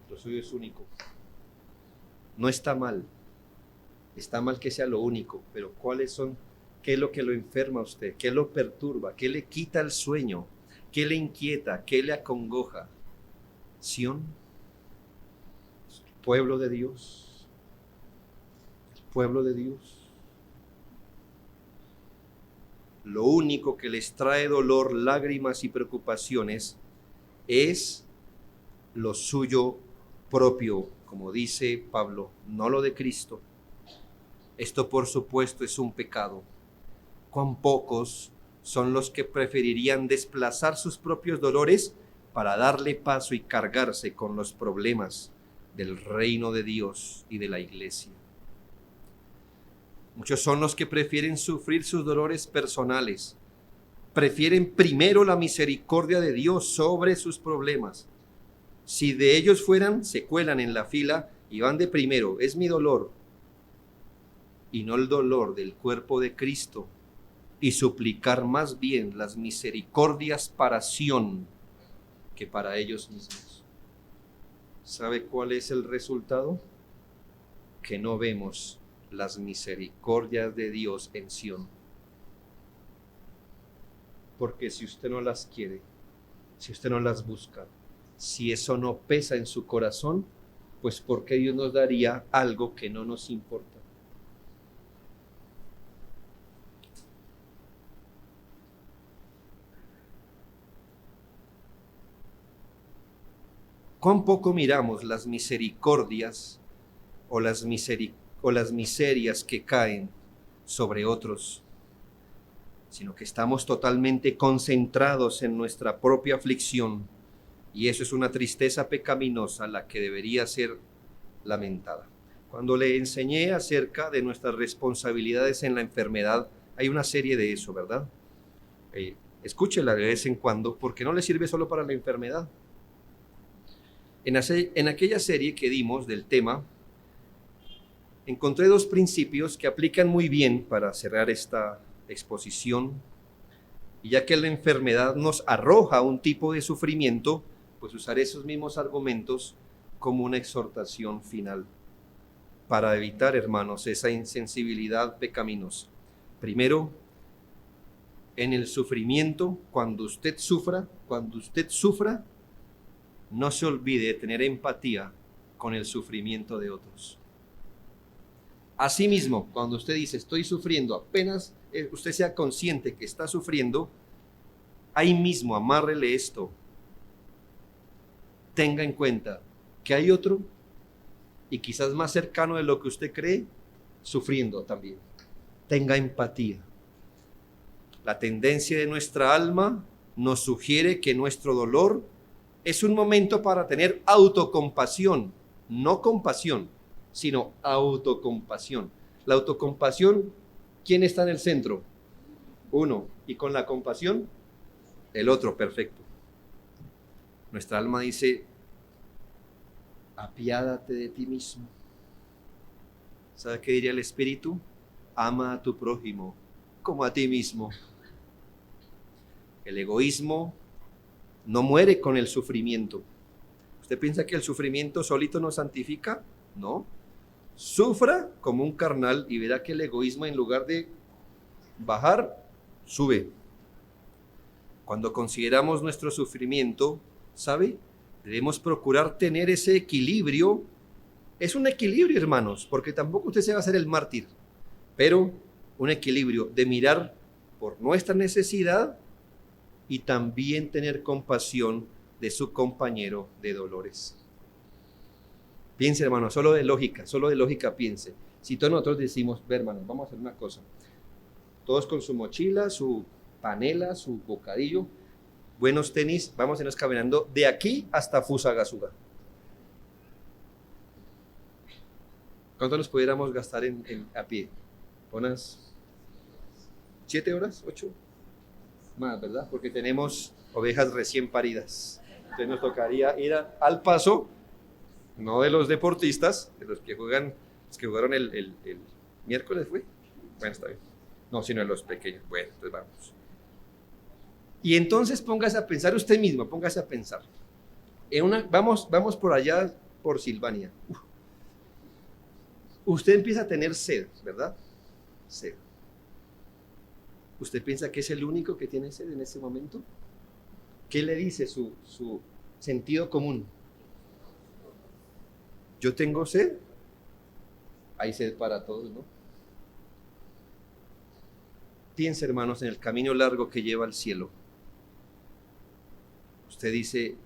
Lo suyo es único. No está mal. Está mal que sea lo único, pero ¿qué es lo que lo enferma a usted? ¿Qué lo perturba? ¿Qué le quita el sueño? ¿Qué le inquieta? ¿Qué le acongoja? Sión, pueblo de Dios, pueblo de Dios. Lo único que les trae dolor, lágrimas y preocupaciones es lo suyo propio, como dice Pablo, no lo de Cristo. Esto, por supuesto, es un pecado. ¿Cuán pocos son los que preferirían desplazar sus propios dolores para darle paso y cargarse con los problemas del reino de Dios y de la iglesia? Muchos son los que prefieren sufrir sus dolores personales, prefieren primero la misericordia de Dios sobre sus problemas. Si de ellos fueran, se cuelan en la fila y van de primero, es mi dolor, y no el dolor del cuerpo de Cristo, y suplicar más bien las misericordias para Sión que para ellos mismos. ¿Sabe cuál es el resultado? Que no vemos las misericordias de Dios en Sión. Porque si usted no las quiere, si usted no las busca, si eso no pesa en su corazón, pues ¿por qué Dios nos daría algo que no nos importa? ¿Cuán poco miramos las misericordias o las miserias que caen sobre otros? Sino que estamos totalmente concentrados en nuestra propia aflicción, y eso es una tristeza pecaminosa la que debería ser lamentada. Cuando le enseñé acerca de nuestras responsabilidades en la enfermedad, hay una serie de eso, ¿verdad? Escúchela de vez en cuando, porque no le sirve solo para la enfermedad. En aquella serie que dimos del tema, encontré dos principios que aplican muy bien para cerrar esta exposición. Y ya que la enfermedad nos arroja un tipo de sufrimiento, pues usaré esos mismos argumentos como una exhortación final para evitar, hermanos, esa insensibilidad pecaminosa. Primero, en el sufrimiento, cuando usted sufra, no se olvide de tener empatía con el sufrimiento de otros. Asimismo, cuando usted dice estoy sufriendo, apenas usted sea consciente que está sufriendo, ahí mismo amárrele esto. Tenga en cuenta que hay otro, y quizás más cercano de lo que usted cree, sufriendo también. Tenga empatía. La tendencia de nuestra alma nos sugiere que nuestro dolor es un momento para tener autocompasión, no compasión, sino autocompasión. La autocompasión, ¿quién está en el centro? Uno. Y con la compasión, el otro, perfecto. Nuestra alma dice, apiádate de ti mismo. ¿Sabe qué diría el Espíritu? Ama a tu prójimo como a ti mismo. El egoísmo no muere con el sufrimiento. ¿Usted piensa que el sufrimiento solito nos santifica? No. Sufra como un carnal y verá que el egoísmo, en lugar de bajar, sube. Cuando consideramos nuestro sufrimiento, ¿sabe? Debemos procurar tener ese equilibrio. Es un equilibrio, hermanos, porque tampoco usted se va a hacer el mártir, pero un equilibrio de mirar por nuestra necesidad y también tener compasión de su compañero de dolores. Piense, hermano, solo de lógica piense. Si todos nosotros decimos, ve, hermano, vamos a hacer una cosa, todos con su mochila, su panela, su bocadillo, buenos tenis, vamos a irnos caminando de aquí hasta Fusagasugá. ¿Cuánto nos pudiéramos gastar a pie? ¿Unas 7 horas? ¿8? Más, ¿verdad? Porque tenemos ovejas recién paridas. Entonces nos tocaría ir al paso, no de los deportistas, de los que jugaron el miércoles, ¿fue? Bueno, está bien. No, sino de los pequeños. Bueno, entonces vamos. Y entonces póngase a pensar usted mismo, póngase a pensar. Vamos por allá, por Silvania. Usted empieza a tener sed, ¿verdad? Sed. ¿Usted piensa que es el único que tiene sed en ese momento? ¿Qué le dice su sentido común? Yo tengo sed. Hay sed para todos, ¿no? Piense, hermanos, en el camino largo que lleva al cielo. Usted dice,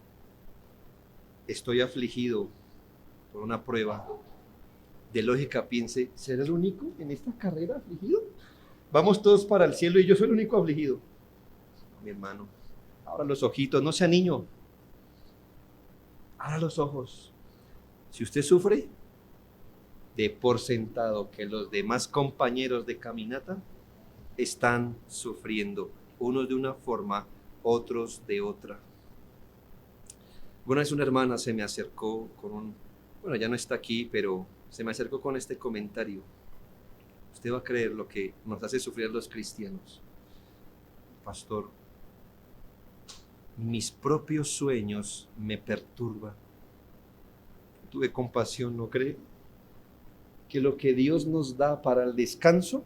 estoy afligido por una prueba. De lógica piense, ¿será el único en esta carrera afligido? Vamos todos para el cielo y yo soy el único afligido. No, mi hermano, abra los ojitos, no sea niño. Abra los ojos. Si usted sufre, dé por sentado que los demás compañeros de caminata están sufriendo, unos de una forma, otros de otra. Una vez una hermana se me acercó bueno, ya no está aquí, pero se me acercó con este comentario. Usted va a creer lo que nos hace sufrir los cristianos. Pastor, mis propios sueños me perturban. Tuve compasión, ¿no cree? Que lo que Dios nos da para el descanso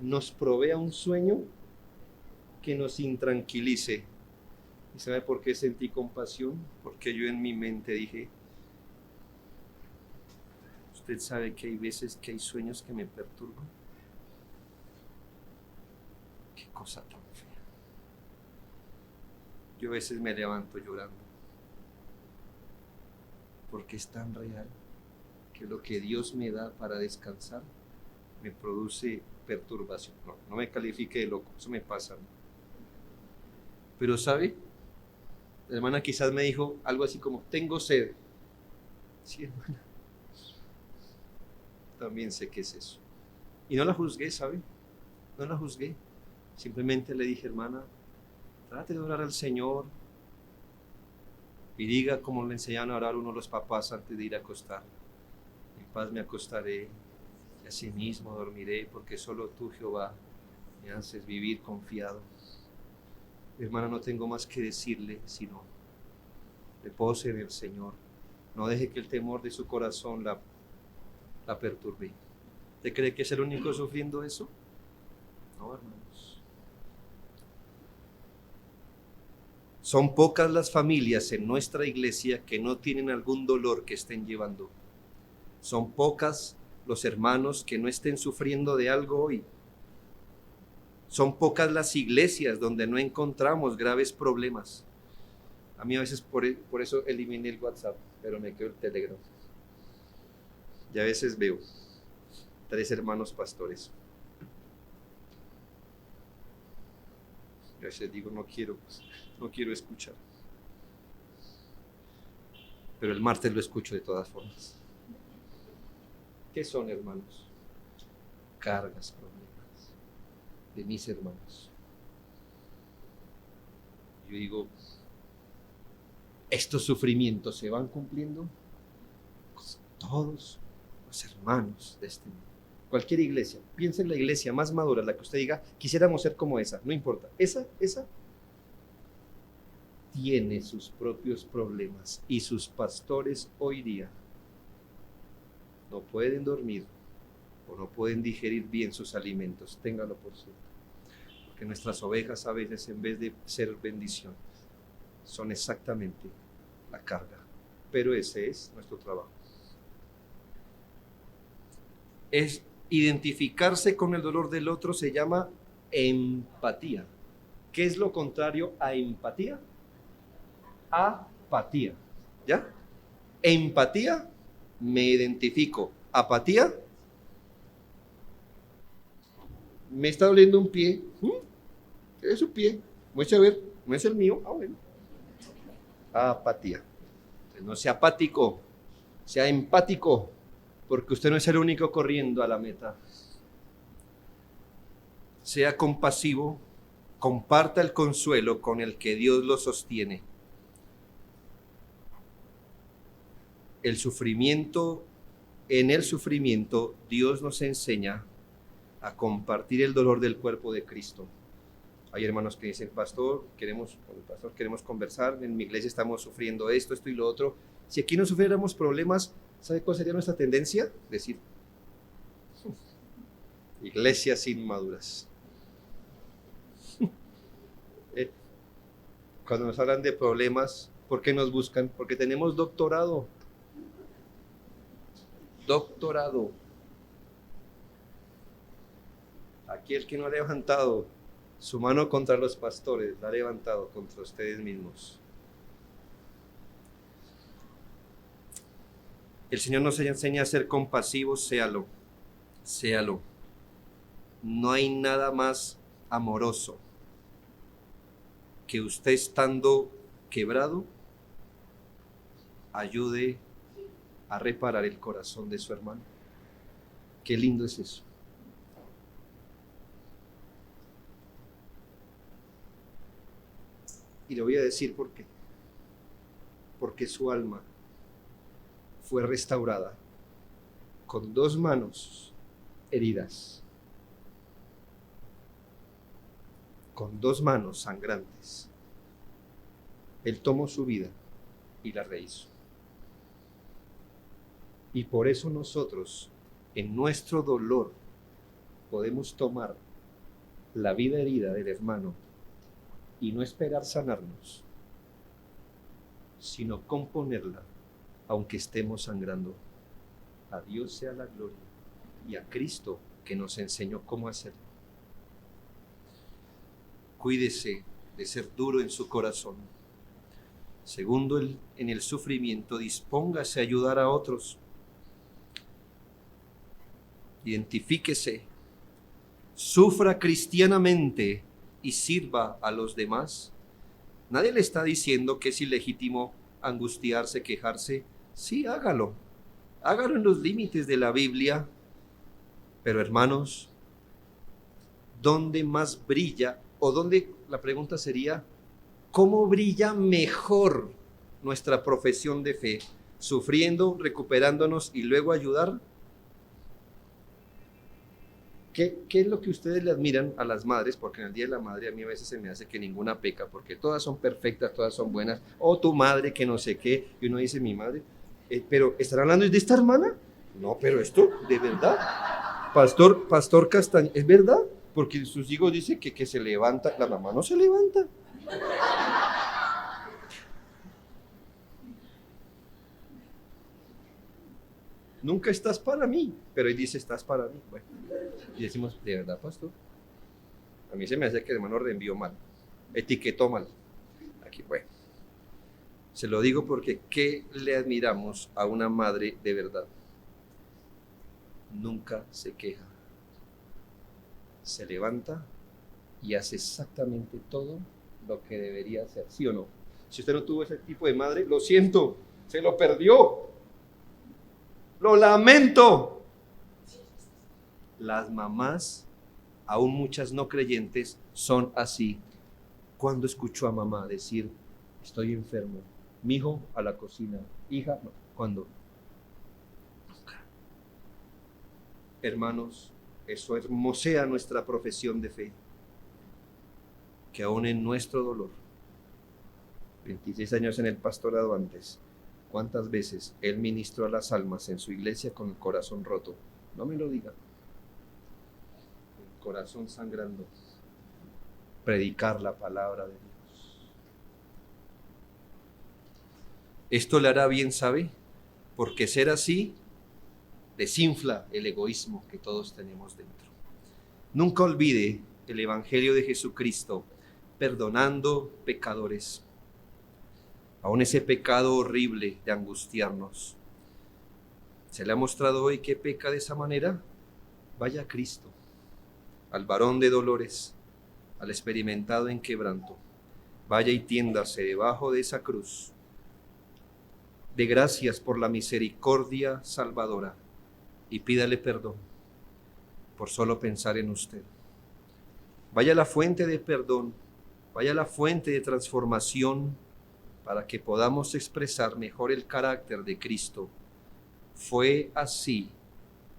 nos provea un sueño que nos intranquilice. ¿Y sabe por qué sentí compasión? Porque yo en mi mente dije, usted sabe que hay veces que hay sueños que me perturban. Qué cosa tan fea. Yo a veces me levanto llorando porque es tan real que lo que Dios me da para descansar me produce perturbación. No me califique de loco, eso me pasa. Pero ¿sabe? La hermana quizás me dijo algo así como, tengo sed. Sí, hermana. También sé qué es eso. Y no la juzgué, ¿sabe? No la juzgué. Simplemente le dije, hermana, trate de orar al Señor y diga como le enseñaron a orar uno de los papás antes de ir a acostar. En paz me acostaré y así mismo dormiré, porque solo tú, Jehová, me haces vivir confiado. Hermana, no tengo más que decirle, sino repose en el Señor. No deje que el temor de su corazón la perturbe. ¿Usted cree que es el único sufriendo eso? No, hermanos. Son pocas las familias en nuestra iglesia que no tienen algún dolor que estén llevando. Son pocas los hermanos que no estén sufriendo de algo hoy. Son pocas las iglesias donde no encontramos graves problemas. A mí a veces por eso eliminé el WhatsApp, pero me quedo el Telegram. Y a veces veo 3 hermanos pastores. Y a veces digo, no quiero escuchar. Pero el martes lo escucho de todas formas. ¿Qué son, hermanos? Cargas, problemas de mis hermanos. Yo digo, estos sufrimientos se van cumpliendo con todos los hermanos de este mundo. cualquier iglesia, piensa en la iglesia más madura, la que usted diga, quisiéramos ser como esa, no importa, esa tiene sus propios problemas y sus pastores hoy día no pueden dormir o no pueden digerir bien sus alimentos, téngalo por cierto, porque nuestras ovejas a veces en vez de ser bendición son exactamente la carga, pero ese es nuestro trabajo. Es identificarse con el dolor del otro, se llama empatía. ¿Qué es lo contrario a empatía? Apatía. ¿Ya? Empatía, me identifico. Apatía, me está doliendo un pie. ¿Qué es su pie? Muestre a ver, ¿no es el mío? Ah, bueno. Apatía. Entonces, no sea apático, sea empático, porque usted no es el único corriendo a la meta. Sea compasivo, comparta el consuelo con el que Dios lo sostiene. El sufrimiento, en el sufrimiento, Dios nos enseña a compartir el dolor del cuerpo de Cristo. Hay hermanos que dicen, pastor, queremos conversar, en mi iglesia estamos sufriendo esto y lo otro. Si aquí no sufriéramos problemas, ¿sabe cuál sería nuestra tendencia? Decir, iglesias inmaduras. Cuando nos hablan de problemas, ¿por qué nos buscan? Porque tenemos doctorado. Doctorado. Aquí el que no ha levantado su mano contra los pastores, la ha levantado contra ustedes mismos. El Señor nos enseña a ser compasivos, séalo. No hay nada más amoroso que usted estando quebrado ayude a reparar el corazón de su hermano. Qué lindo es eso. Y le voy a decir por qué. Porque su alma fue restaurada con 2 manos heridas, con 2 manos sangrantes. Él tomó su vida y la rehizo. Y por eso nosotros, en nuestro dolor, podemos tomar la vida herida del hermano y no esperar sanarnos, sino componerla, aunque estemos sangrando. A Dios sea la gloria y a Cristo que nos enseñó cómo hacerlo. Cuídese de ser duro en su corazón. Segundo, en el sufrimiento, dispóngase a ayudar a otros. Identifíquese, sufra cristianamente y sirva a los demás. Nadie le está diciendo que es ilegítimo angustiarse, quejarse. Sí, hágalo. Hágalo en los límites de la Biblia. Pero hermanos, ¿dónde más brilla? O dónde, la pregunta sería, ¿cómo brilla mejor nuestra profesión de fe? ¿Sufriendo, recuperándonos y luego ayudar? ¿Qué es lo que ustedes le admiran a las madres? Porque en el Día de la Madre a mí a veces se me hace que ninguna peca, porque todas son perfectas, todas son buenas. O tu madre que no sé qué, y uno dice mi madre. Pero ¿están hablando de esta hermana? No, pero esto, ¿de verdad? Pastor Castañeda, ¿es verdad? Porque sus hijos dicen que se levanta, la mamá no se levanta. Nunca estás para mí, pero él dice estás para mí. Bueno, y decimos, ¿de verdad, pastor? A mí se me hace que el hermano reenvió mal, etiquetó mal. Aquí, bueno. Se lo digo porque ¿qué le admiramos a una madre de verdad? Nunca se queja. Se levanta y hace exactamente todo lo que debería hacer, ¿sí o no? Si usted no tuvo ese tipo de madre, lo siento, se lo perdió. Lo lamento. Las mamás, aún muchas no creyentes, son así. ¿Cuándo escuchó a mamá decir, estoy enfermo? Mijo, a la cocina. Hija, no. ¿Cuándo? Nunca. hermanos, eso hermosea nuestra profesión de fe, que aún en nuestro dolor, 26 años en el pastorado antes, ¿cuántas veces él ministró a las almas en su iglesia con el corazón roto? No me lo diga. El corazón sangrando. Predicar la palabra de Dios. Esto le hará bien, ¿sabe? Porque ser así desinfla el egoísmo que todos tenemos dentro. Nunca olvide el Evangelio de Jesucristo, perdonando pecadores. Aún ese pecado horrible de angustiarnos. ¿Se le ha mostrado hoy que peca de esa manera? Vaya a Cristo, al varón de dolores, al experimentado en quebranto. Vaya y tiéndase debajo de esa cruz. De gracias por la misericordia salvadora y pídale perdón por solo pensar en usted. Vaya a la fuente de perdón, vaya a la fuente de transformación para que podamos expresar mejor el carácter de Cristo. Fue así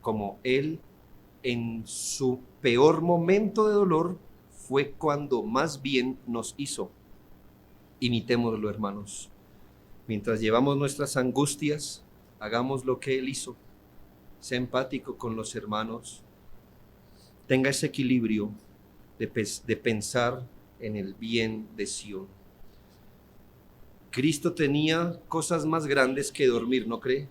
como Él, en su peor momento de dolor, fue cuando más bien nos hizo. Imitémoslo, hermanos. Mientras llevamos nuestras angustias, hagamos lo que Él hizo. Sea empático con los hermanos. Tenga ese equilibrio de pensar en el bien de Sion. Cristo tenía cosas más grandes que dormir, ¿no cree?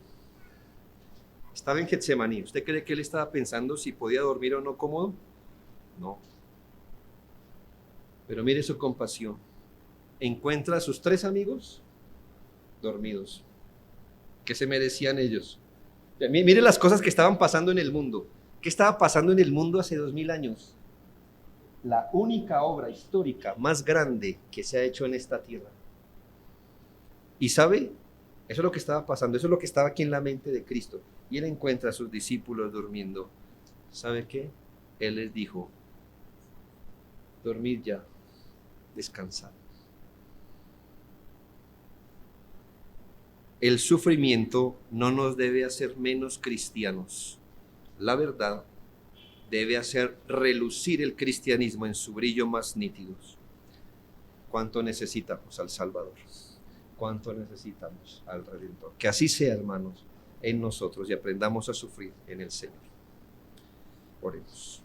Estaba en Getsemaní. ¿Usted cree que él estaba pensando si podía dormir o no cómodo? No. Pero mire su compasión. Encuentra a sus 3 amigos dormidos. ¿Qué se merecían ellos? Mire las cosas que estaban pasando en el mundo. ¿Qué estaba pasando en el mundo hace 2000 años? La única obra histórica más grande que se ha hecho en esta tierra. ¿Y sabe? Eso es lo que estaba pasando, eso es lo que estaba aquí en la mente de Cristo. Y él encuentra a sus discípulos durmiendo. ¿Sabe qué? Él les dijo, dormid ya, descansad. El sufrimiento no nos debe hacer menos cristianos. La verdad debe hacer relucir el cristianismo en su brillo más nítido. ¿Cuánto necesitamos al Salvador? ¿Cuánto necesitamos al Redentor? Que así sea, hermanos, en nosotros y aprendamos a sufrir en el Señor. Oremos.